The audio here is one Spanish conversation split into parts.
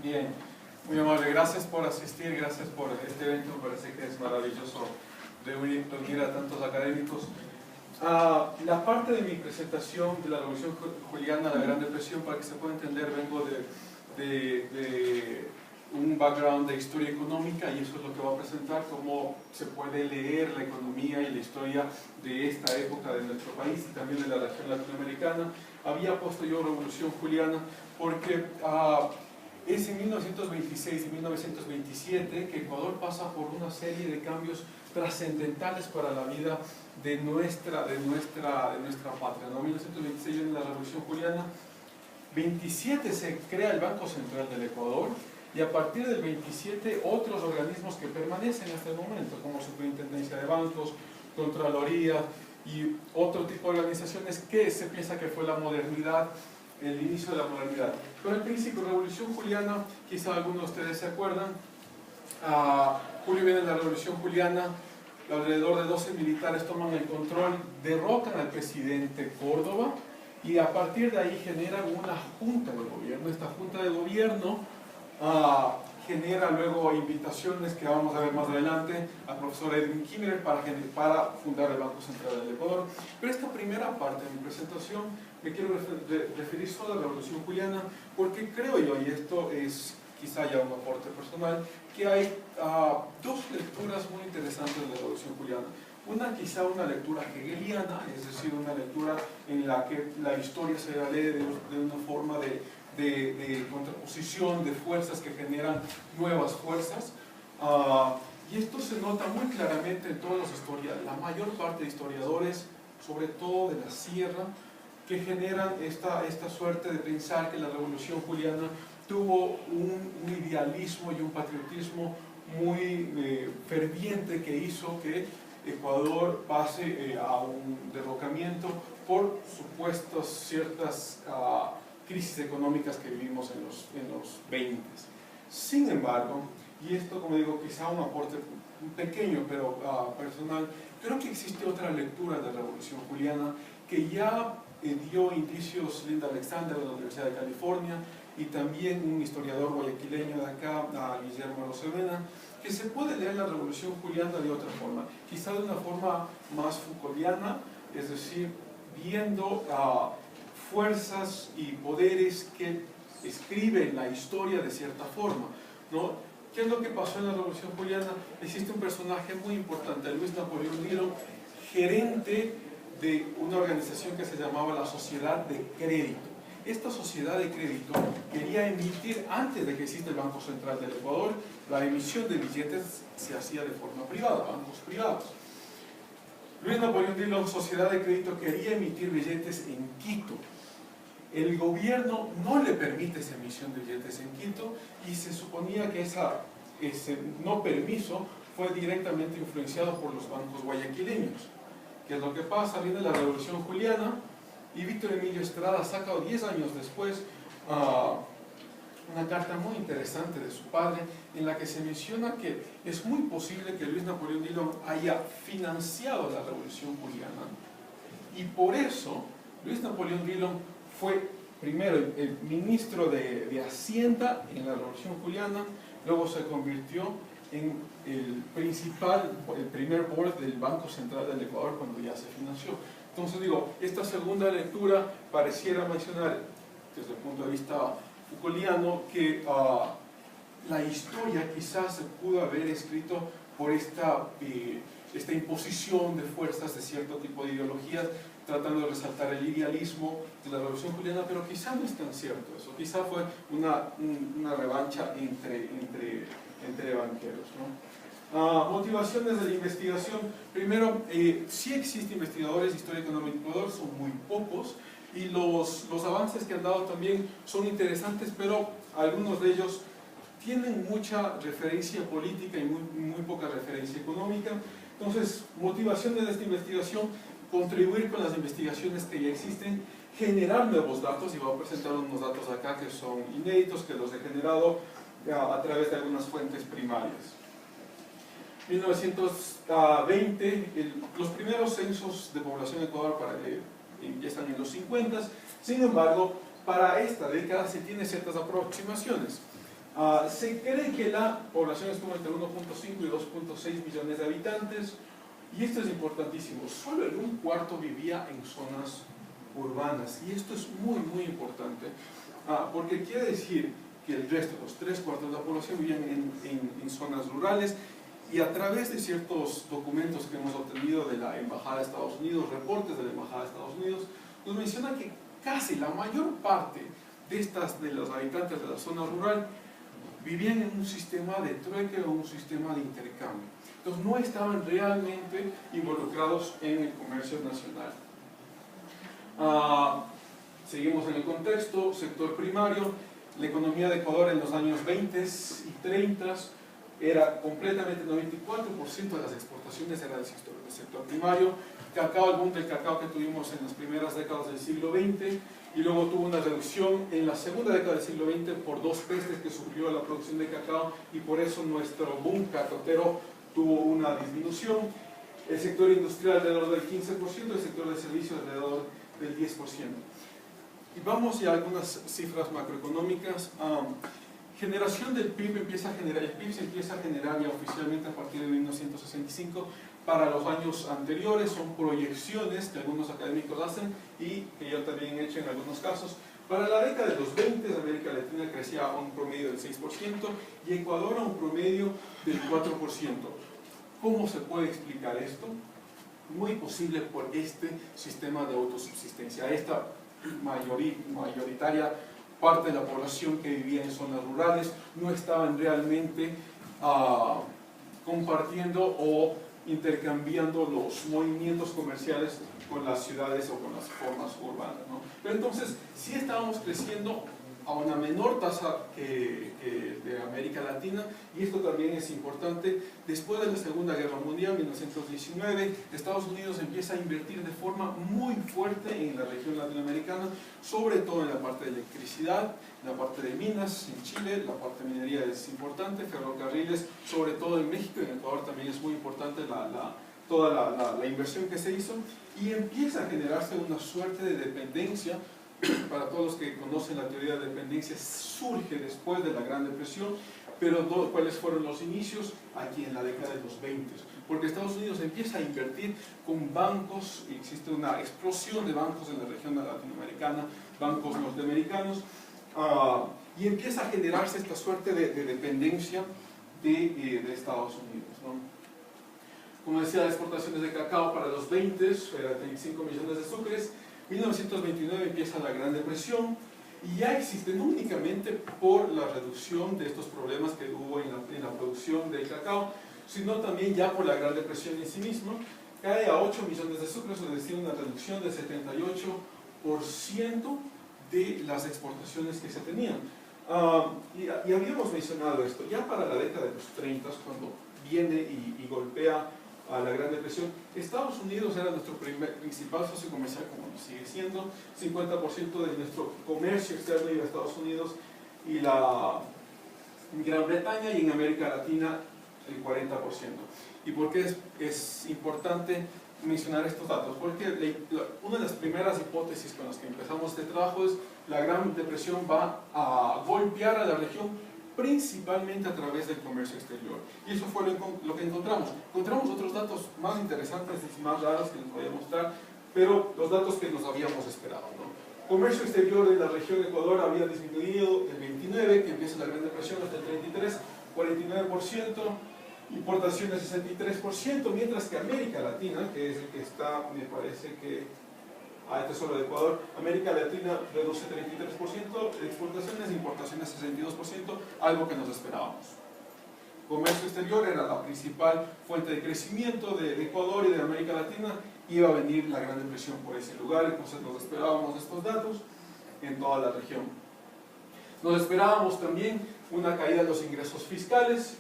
Bien, muy amable, gracias por asistir, gracias por este evento, me parece que es maravilloso reunir a tantos académicos. La parte de mi presentación de la Revolución Juliana, la Gran Depresión, para que se pueda entender, vengo de un background de historia económica y eso es lo que voy a presentar, cómo se puede leer la economía y la historia de esta época de nuestro país y también de la región latinoamericana. Había puesto yo Revolución Juliana porque es en 1926 y 1927 que Ecuador pasa por una serie de cambios trascendentales para la vida de nuestra patria, ¿no? 1926 viene la Revolución Juliana, 27 se crea el Banco Central del Ecuador y a partir del 27 otros organismos que permanecen hasta el momento, como Superintendencia de Bancos, Contraloría y otro tipo de organizaciones que se piensa que fue la modernidad, el inicio de la modernidad. Pero al principio, Revolución Juliana, quizá algunos de ustedes se acuerdan, julio viene la Revolución Juliana, alrededor de 12 militares toman el control, derrocan al presidente Córdoba y a partir de ahí generan una junta de gobierno. Esta junta de gobierno genera luego invitaciones que vamos a ver más adelante al profesor Edwin Kimmerer para fundar el Banco Central del Ecuador. Pero esta primera parte de mi presentación me quiero referir solo a la Revolución Juliana porque creo yo, y esto es quizá ya un aporte personal, que hay dos lecturas muy interesantes de la Revolución Juliana. Una quizá una lectura hegeliana, es decir, una lectura en la que la historia se lee de una forma de contraposición, de fuerzas que generan nuevas fuerzas. Y esto se nota muy claramente en todos los historiadores, la mayor parte de historiadores, sobre todo de la sierra, que generan esta suerte de pensar que la Revolución Juliana tuvo un idealismo y un patriotismo muy ferviente que hizo que Ecuador pase a un derrocamiento por supuestas ciertas crisis económicas que vivimos en los 20. Sin embargo, y esto como digo quizá un aporte pequeño pero personal, creo que existe otra lectura de la Revolución Juliana que ya dio indicios Linda Alexander de la Universidad de California y también un historiador guayaquileño de acá, Guillermo Arosemena, que se puede leer la Revolución Juliana de otra forma, quizá de una forma más Foucaultiana, es decir, viendo fuerzas y poderes que escriben la historia de cierta forma, ¿no? ¿Qué es lo que pasó en la Revolución Juliana? Existe un personaje muy importante, Luis Napoleón Dillon, gerente de una organización que se llamaba la Sociedad de Crédito. Esta sociedad de crédito quería emitir, antes de que exista el Banco Central del Ecuador, la emisión de billetes se hacía de forma privada, bancos privados. Luis Napoleón Dillon, Sociedad de Crédito, quería emitir billetes en Quito. El gobierno no le permite esa emisión de billetes en Quito y se suponía que ese no permiso fue directamente influenciado por los bancos guayaquileños. ¿Qué es lo que pasa? Viene la Revolución Juliana y Víctor Emilio Estrada saca 10 años después una carta muy interesante de su padre en la que se menciona que es muy posible que Luis Napoleón Dillon haya financiado la Revolución Juliana y por eso Luis Napoleón Dillon fue primero el ministro de Hacienda en la Revolución Juliana, luego se convirtió en el primer board del Banco Central del Ecuador cuando ya se financió. Entonces digo, esta segunda lectura pareciera mencionar, desde el punto de vista Foucaultiano, que la historia quizás se pudo haber escrito por esta imposición de fuerzas de cierto tipo de ideologías, tratando de resaltar el idealismo de la Revolución Juliana, pero quizá no es tan cierto eso, quizá fue una revancha entre banqueros, ¿no? Motivaciones de la investigación. Primero, sí existen investigadores de historia económica en Ecuador, son muy pocos, y los avances que han dado también son interesantes, pero algunos de ellos tienen mucha referencia política y muy poca referencia económica. Entonces, motivaciones de esta investigación: contribuir con las investigaciones que ya existen, generar nuevos datos, y voy a presentar unos datos acá que son inéditos, que los he generado a través de algunas fuentes primarias. 1920, los primeros censos de población en Ecuador empiezan en los 50, sin embargo, para esta década se tienen ciertas aproximaciones. Se cree que la población estuvo entre 1.5 y 2.6 millones de habitantes, y esto es importantísimo. Solo el 1/4 vivía en zonas urbanas, y esto es muy, muy importante, porque quiere decir que el resto, los 3/4 de la población, vivían en zonas rurales, y a través de ciertos documentos que hemos obtenido de la Embajada de Estados Unidos, reportes de la Embajada de Estados Unidos, nos menciona que casi la mayor parte de los habitantes de la zona rural vivían en un sistema de trueque o un sistema de intercambio. Entonces no estaban realmente involucrados en el comercio nacional. Seguimos en el contexto, sector primario. La economía de Ecuador en los años 20 y 30 era completamente, 94% de las exportaciones era del sector primario. Cacao, el boom del cacao que tuvimos en las primeras décadas del siglo XX, y luego tuvo una reducción en la segunda década del siglo XX por 2 pestes que sufrió la producción de cacao, y por eso nuestro boom cacotero tuvo una disminución. El sector industrial alrededor del 15%, el sector de servicios alrededor del 10%. Y vamos ya a algunas cifras macroeconómicas. Generación del PIB empieza a generar, el PIB se empieza a generar ya oficialmente a partir de 1965. Para los años anteriores son proyecciones que algunos académicos hacen y que yo también he hecho en algunos casos. Para la década de los 20, América Latina crecía a un promedio del 6% y Ecuador a un promedio del 4%. ¿Cómo se puede explicar esto? Muy posible por este sistema de autosubsistencia, esta mayoritaria parte de la población que vivía en zonas rurales no estaban realmente compartiendo o intercambiando los movimientos comerciales con las ciudades o con las formas urbanas, ¿no? Pero entonces sí estábamos creciendo a una menor tasa que de América Latina, y esto también es importante. Después de la Segunda Guerra Mundial, 1919, Estados Unidos empieza a invertir de forma muy fuerte en la región latinoamericana, sobre todo en la parte de electricidad, en la parte de minas en Chile, la parte de minería es importante, ferrocarriles, sobre todo en México, y en Ecuador también es muy importante toda la inversión que se hizo, y empieza a generarse una suerte de dependencia. Para todos los que conocen la teoría de dependencia, surge después de la Gran Depresión, pero ¿cuáles fueron los inicios? Aquí en la década de los 20, porque Estados Unidos empieza a invertir con bancos, y existe una explosión de bancos en la región latinoamericana, bancos norteamericanos, y empieza a generarse esta suerte de dependencia de Estados Unidos, ¿no? Como decía, las exportaciones de cacao para los 20 eran 35 millones de sucres. 1929 empieza la Gran Depresión, y ya existe, no únicamente por la reducción de estos problemas que hubo en la producción del cacao, sino también ya por la Gran Depresión en sí misma. Cae a 8 millones de sucres, es decir, una reducción del 78% de las exportaciones que se tenían. Y habíamos mencionado esto, ya para la década de los 30, cuando viene y golpea a la Gran Depresión, Estados Unidos era nuestro principal socio comercial, como lo sigue siendo. 50% de nuestro comercio externo iba a Estados Unidos y la Gran Bretaña, y en América Latina el 40%. ¿Y por qué es importante mencionar estos datos? Porque una de las primeras hipótesis con las que empezamos este trabajo es la Gran Depresión va a golpear a la región principalmente a través del comercio exterior. Y eso fue lo que encontramos. Encontramos otros datos más interesantes y más raros que les voy a mostrar, pero los datos que nos habíamos esperado, ¿no? Comercio exterior de la región de Ecuador había disminuido del 29, que empieza la Gran Depresión, hasta el 33, 49%, importaciones 63%, mientras que América Latina, que es el que está, me parece que este es solo de Ecuador, América Latina reduce 33%, exportaciones e importaciones 62%, algo que nos esperábamos. Comercio exterior era la principal fuente de crecimiento de Ecuador y de América Latina, iba a venir la Gran Depresión por ese lugar, entonces nos esperábamos estos datos en toda la región. Nos esperábamos también una caída de los ingresos fiscales,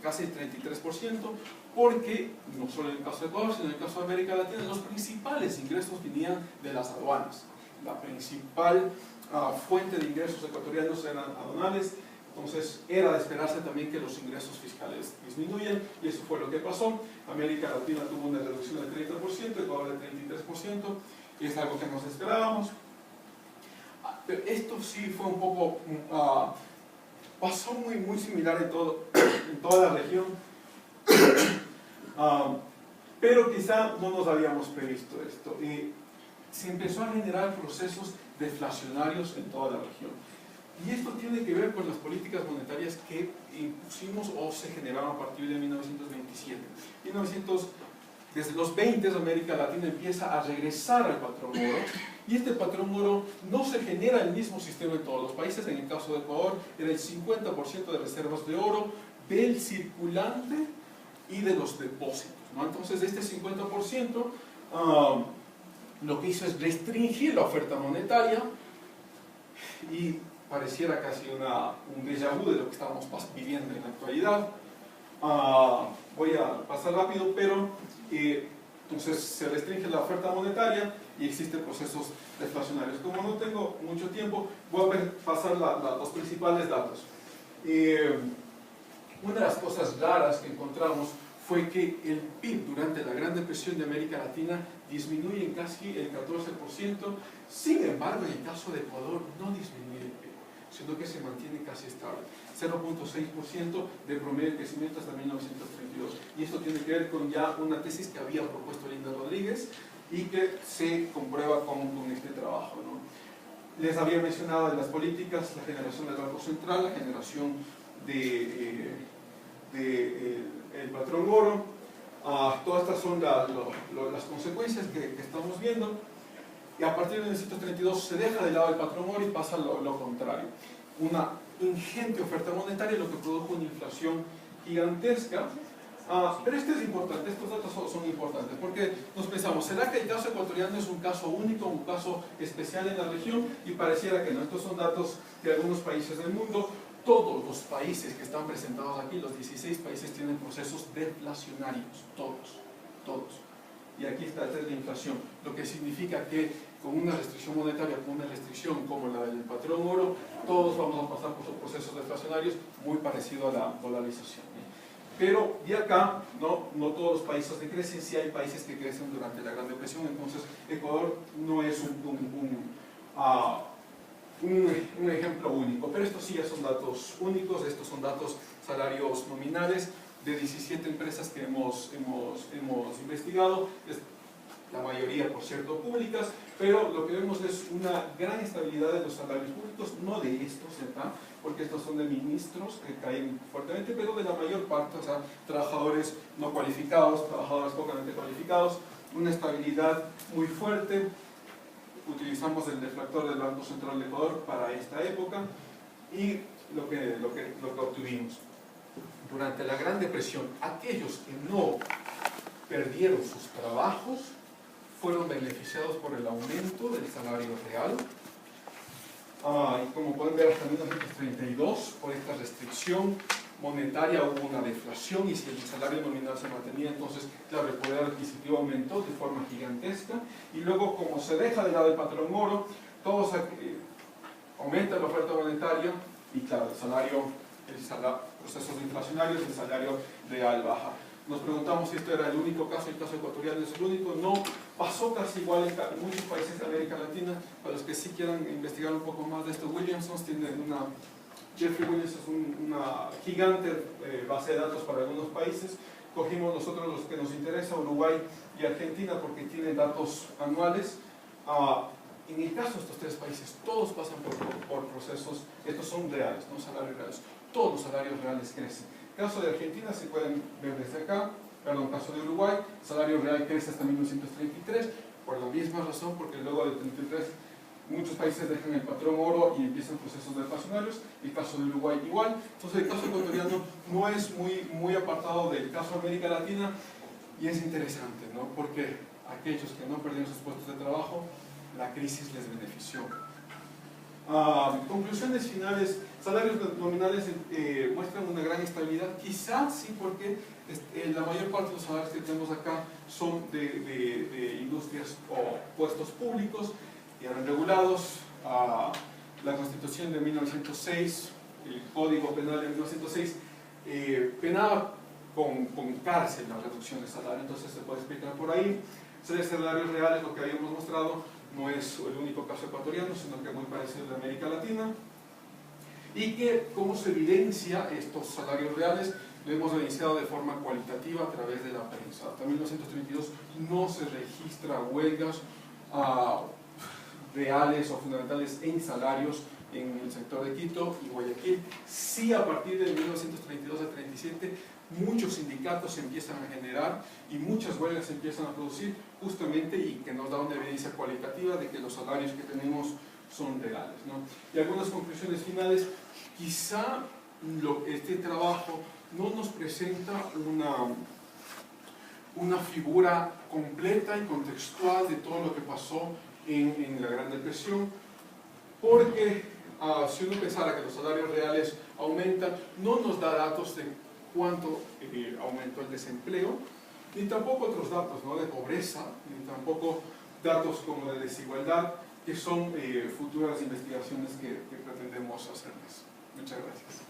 casi el 33%, porque no solo en el caso de Ecuador, sino en el caso de América Latina, los principales ingresos venían de las aduanas. La principal fuente de ingresos ecuatorianos eran aduanales, entonces era de esperarse también que los ingresos fiscales disminuyan, y eso fue lo que pasó. América Latina tuvo una reducción del 30%, Ecuador del 33%, y es algo que nos esperábamos. Pero esto sí fue un poco pasó muy similar en toda la región, pero quizá no nos habíamos previsto esto. Se empezó a generar procesos deflacionarios en toda la región. Y esto tiene que ver con las políticas monetarias que impusimos o se generaron a partir de 1927. Desde los 20 América Latina empieza a regresar al patrón oro, y este patrón oro no se genera el mismo sistema en todos los países. En el caso de Ecuador era el 50% de reservas de oro, del circulante y de los depósitos, ¿no? Entonces este 50% lo que hizo es restringir la oferta monetaria, y pareciera casi un déjà vu de lo que estamos viviendo en la actualidad. Voy a pasar rápido, pero entonces se restringe la oferta monetaria y existen procesos deflacionarios. Como no tengo mucho tiempo, voy a pasar los principales datos. Una de las cosas raras que encontramos fue que el PIB durante la Gran Depresión de América Latina disminuye en casi el 14%, sin embargo en el caso de Ecuador no disminuye el PIB, sino que se mantiene casi estable, 0.6% de promedio de crecimiento hasta 1932. Y esto tiene que ver con ya una tesis que había propuesto Linda Rodríguez y que se comprueba con este trabajo, ¿no? Les había mencionado en las políticas la generación del Banco Central, la generación el patrón oro. Todas estas son las consecuencias que estamos viendo, y a partir de 1932 se deja de lado el patrón oro y pasa lo contrario, una ingente oferta monetaria, lo que produjo una inflación gigantesca. Pero esto es importante, estos datos son importantes, porque nos pensamos, ¿será que el caso ecuatoriano es un caso único, un caso especial en la región? Y pareciera que no. Estos son datos de algunos países del mundo. Todos los países que están presentados aquí, los 16 países, tienen procesos deflacionarios, todos. Y aquí está, esta es la inflación, lo que significa que con una restricción monetaria, con una restricción como la del patrón oro, todos vamos a pasar por procesos deflacionarios muy parecido a la dolarización. Pero, y acá, no todos los países decrecen, sí hay países que crecen durante la Gran Depresión, entonces Ecuador no es un ejemplo único, pero estos sí ya son datos únicos. Estos son datos salarios nominales de 17 empresas que hemos investigado, la mayoría por cierto públicas, pero lo que vemos es una gran estabilidad de los salarios públicos, no de estos, ¿verdad? Porque estos son de ministros que caen fuertemente, pero de la mayor parte, o sea, trabajadores no cualificados, trabajadores pocamente cualificados, una estabilidad muy fuerte. Utilizamos el deflactor del Banco Central de Ecuador para esta época, y lo que obtuvimos. Durante la Gran Depresión, aquellos que no perdieron sus trabajos fueron beneficiados por el aumento del salario real. Y como pueden ver, hasta 1932, por esta restricción monetaria hubo una deflación, y si el salario nominal se mantenía, entonces, claro, el poder adquisitivo aumentó de forma gigantesca. Y luego, como se deja de lado el patrón oro, todos aumenta la oferta monetaria, y claro, procesos inflacionarios, el salario real baja. Nos preguntamos si esto era el único caso, el caso ecuatoriano es el único. No, pasó casi igual en muchos países de América Latina. Para los que sí quieran investigar un poco más de esto, Jeffrey Williams es una gigante base de datos para algunos países. Cogimos nosotros los que nos interesa, Uruguay y Argentina, porque tienen datos anuales. En el caso de estos tres países, todos pasan por procesos, estos son reales, no salarios reales. Todos los salarios reales crecen. En el caso de Argentina se pueden ver desde acá, perdón, en el caso de Uruguay, el salario real crece hasta 1933, por la misma razón, porque luego del 33 muchos países dejan el patrón oro y empiezan procesos deflacionarios. El caso de Uruguay igual. Entonces el caso ecuatoriano no es muy apartado del caso de América Latina, y es interesante, ¿no? Porque aquellos que no perdieron sus puestos de trabajo, la crisis les benefició. Conclusiones finales. Salarios nominales muestran una gran estabilidad, quizás sí, porque la mayor parte de los salarios que tenemos acá son de industrias o puestos públicos y eran regulados. La Constitución de 1906, el Código Penal de 1906, penaba con cárcel la reducción de salario, entonces se puede explicar por ahí. Salarios reales, lo que habíamos mostrado, no es el único caso ecuatoriano, sino que es muy parecido a la América Latina. y que, como se evidencia estos salarios reales, lo hemos evidenciado de forma cualitativa a través de la prensa. Hasta 1932 no se registra huelgas reales o fundamentales en salarios en el sector de Quito y Guayaquil. Sí, a partir de 1932 a 37, muchos sindicatos se empiezan a generar y muchas huelgas se empiezan a producir justamente, y que nos da una evidencia cualitativa de que los salarios que tenemos son reales, ¿no? Y algunas conclusiones finales. Quizá este trabajo no nos presenta una figura completa y contextual de todo lo que pasó en la Gran Depresión, porque si uno pensara que los salarios reales aumentan, no nos da datos de cuánto aumentó el desempleo, ni tampoco otros datos, ¿no?, de pobreza, ni tampoco datos como de desigualdad, que son futuras investigaciones que pretendemos hacerles. Muchas gracias.